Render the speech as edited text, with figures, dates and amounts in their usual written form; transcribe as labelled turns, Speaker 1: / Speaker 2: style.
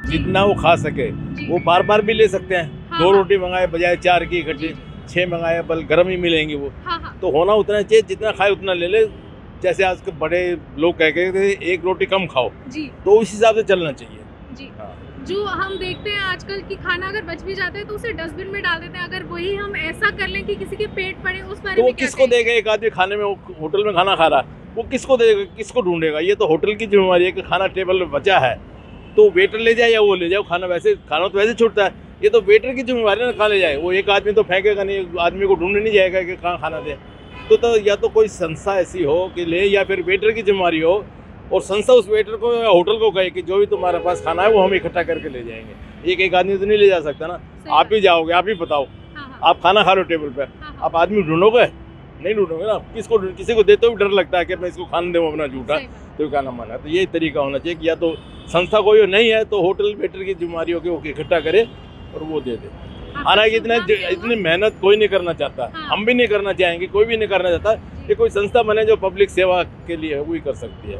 Speaker 1: जितना वो खा सके। वो बार बार भी ले सकते हैं।
Speaker 2: हाँ,
Speaker 1: 2 रोटी मंगाए बजाय 4 की इकट्ठी, 6 मंगाए बल गर्म ही मिलेंगी वो। तो होना उतना चाहिए, जितना खाए उतना ले ले। जैसे आज के बड़े लोग कह थे 1 रोटी कम खाओ जी, तो उस हिसाब से चलना चाहिए
Speaker 2: जी।
Speaker 1: हाँ।
Speaker 2: जो हम देखते हैं आजकल की खाना अगर बच भी जाता है तो उसे डस्टबिन में डाल देते हैं। अगर वही हम ऐसा कर लें कि किसी के पेट पड़े, उस बारे
Speaker 1: तो वो
Speaker 2: में
Speaker 1: किसको देगा? एक आदमी खाने में होटल में खाना खा रहा है, वो किसको देगा, किसको ढूंढेगा? ये तो होटल की जिम्मेवारी है कि खाना टेबल में बचा है तो वेटर ले जाए या वो ले जाए। खाना तो वैसे छूटता है, ये तो वेटर की जिम्मेवारी ना, कहाँ ले जाए। वो एक आदमी तो फेंकेगा नहीं, आदमी को ढूंढने नहीं जाएगा कि कहाँ खाना दे। तो या तो कोई संस्था ऐसी हो कि ले, या फिर वेटर की जिम्मेवारी हो और संस्था उस वेटर को या होटल को कहे कि जो भी तुम्हारे पास खाना है वो हम इकट्ठा करके ले जाएंगे। एक आदमी तो नहीं ले जा सकता ना। आप ही जाओगे, आप ही बताओ। आप खाना खा रहे हो टेबल पे, आप आदमी ढूंढोगे? नहीं ढूंढोगे ना। किसी को देते हुए डर लगता है कि मैं इसको खाने दूँ अपना झूठा, तो क्या ना माना। तो ये तरीका होना चाहिए कि या तो संस्था कोई नहीं है तो होटल वेटर की जिम्मेवारी हो कि वो इकट्ठा करे और वो दे दे। हालांकि इतनी मेहनत कोई नहीं करना चाहता। हम भी नहीं करना चाहेंगे, कोई भी नहीं करना चाहता। ये कोई संस्था बने जो पब्लिक सेवा के लिए वो ही कर सकती है।